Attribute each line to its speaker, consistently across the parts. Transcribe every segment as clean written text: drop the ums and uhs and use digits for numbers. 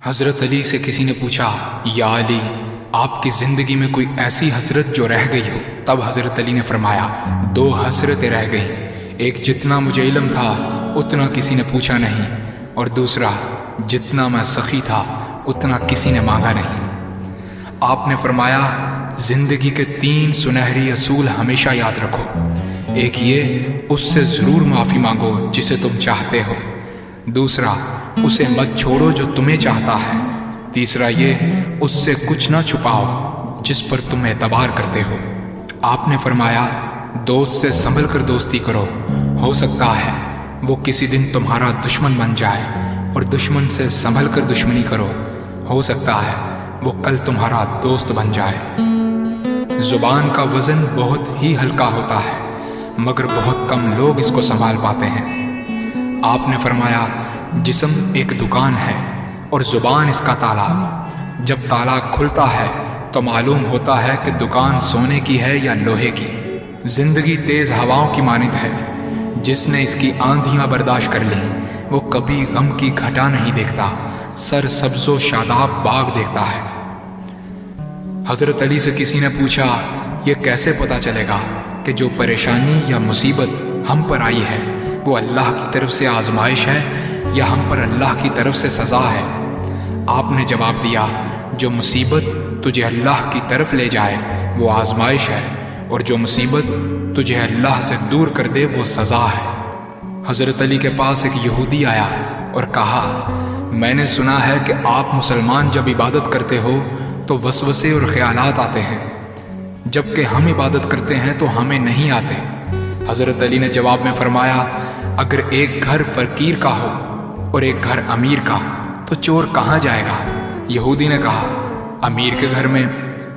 Speaker 1: حضرت علی سے کسی نے پوچھا، یا علی، آپ کی زندگی میں کوئی ایسی حسرت جو رہ گئی ہو؟ تب حضرت علی نے فرمایا، 2 حسرتیں رہ گئیں، ایک جتنا مجھے علم تھا اتنا کسی نے پوچھا نہیں، اور دوسرا جتنا میں سخی تھا اتنا کسی نے مانگا نہیں۔ آپ نے فرمایا، زندگی کے 3 سنہری اصول ہمیشہ یاد رکھو۔ ایک یہ، اس سے ضرور معافی مانگو جسے تم چاہتے ہو۔ دوسرا، اسے مت چھوڑو جو تمہیں چاہتا ہے۔ تیسرا یہ، اس سے کچھ نہ چھپاؤ جس پر تم اعتبار کرتے ہو۔ آپ نے فرمایا، دوست سے سنبھل کر دوستی کرو، ہو سکتا ہے وہ کسی دن تمہارا دشمن بن جائے، اور دشمن سے سنبھل کر دشمنی کرو، ہو سکتا ہے وہ کل تمہارا دوست بن جائے۔ زبان کا وزن بہت ہی ہلکا ہوتا ہے، مگر بہت کم لوگ اس کو سنبھال پاتے ہیں۔ آپ نے فرمایا، جسم ایک دکان ہے اور زبان اس کا تالا۔ جب تالا کھلتا ہے تو معلوم ہوتا ہے کہ دکان سونے کی ہے یا لوہے کی۔ زندگی تیز ہواؤں کی مانند ہے، جس نے اس کی آندھیاں برداشت کر لیں وہ کبھی غم کی گھٹا نہیں دیکھتا، سر سبز و شاداب باغ دیکھتا ہے۔ حضرت علی سے کسی نے پوچھا، یہ کیسے پتہ چلے گا کہ جو پریشانی یا مصیبت ہم پر آئی ہے وہ اللہ کی طرف سے آزمائش ہے یا ہم پر اللہ کی طرف سے سزا ہے؟ آپ نے جواب دیا، جو مصیبت تجھے اللہ کی طرف لے جائے وہ آزمائش ہے، اور جو مصیبت تجھے اللہ سے دور کر دے وہ سزا ہے۔ حضرت علی کے پاس ایک یہودی آیا اور کہا، میں نے سنا ہے کہ آپ مسلمان جب عبادت کرتے ہو تو وسوسے اور خیالات آتے ہیں، جبکہ ہم عبادت کرتے ہیں تو ہمیں نہیں آتے۔ حضرت علی نے جواب میں فرمایا، اگر ایک گھر فقیر کا ہو اور ایک گھر امیر کا تو چور کہاں جائے گا؟ یہودی نے کہا، امیر کے گھر میں۔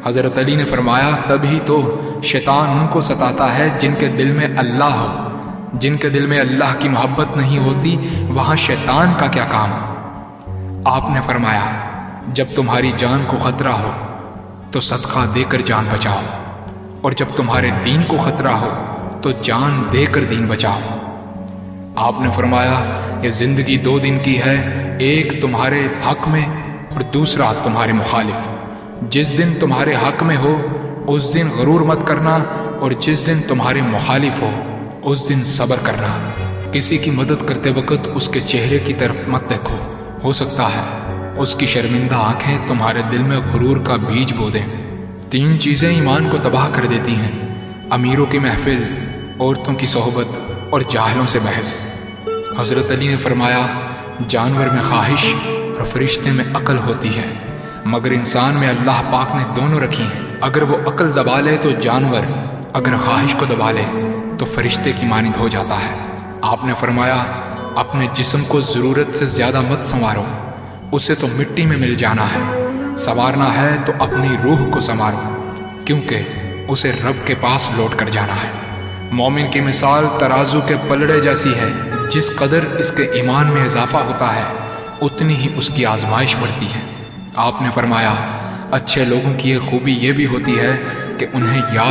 Speaker 1: حضرت علی نے فرمایا، تبھی تو شیطان ان کو ستاتا ہے جن کے دل میں اللہ ہو۔ جن کے دل میں اللہ کی محبت نہیں ہوتی وہاں شیطان کا کیا کام؟ آپ نے فرمایا، جب تمہاری جان کو خطرہ ہو تو صدقہ دے کر جان بچاؤ، اور جب تمہارے دین کو خطرہ ہو تو جان دے کر دین بچاؤ۔ آپ نے فرمایا، یہ زندگی 2 دن کی ہے، ایک تمہارے حق میں اور دوسرا تمہارے مخالف۔ جس دن تمہارے حق میں ہو اس دن غرور مت کرنا، اور جس دن تمہارے مخالف ہو اس دن صبر کرنا۔ کسی کی مدد کرتے وقت اس کے چہرے کی طرف مت دیکھو، ہو سکتا ہے اس کی شرمندہ آنکھیں تمہارے دل میں غرور کا بیج بو دیں۔ 3 چیزیں ایمان کو تباہ کر دیتی ہیں، امیروں کی محفل، عورتوں کی صحبت اور جاہلوں سے بحث۔ حضرت علی نے فرمایا، جانور میں خواہش اور فرشتے میں عقل ہوتی ہے، مگر انسان میں اللہ پاک نے دونوں رکھی ہیں۔ اگر وہ عقل دبا لے تو جانور، اگر خواہش کو دبا لے تو فرشتے کی مانند ہو جاتا ہے۔ آپ نے فرمایا، اپنے جسم کو ضرورت سے زیادہ مت سنوارو، اسے تو مٹی میں مل جانا ہے۔ سنوارنا ہے تو اپنی روح کو سنوارو، کیونکہ اسے رب کے پاس لوٹ کر جانا ہے۔ مومن کی مثال ترازو کے پلڑے جیسی ہے، جس قدر اس کے ایمان میں اضافہ ہوتا ہے اتنی ہی اس کی آزمائش بڑھتی ہے۔ آپ نے فرمایا، اچھے لوگوں کی ایک خوبی یہ بھی ہوتی ہے کہ انہیں یاد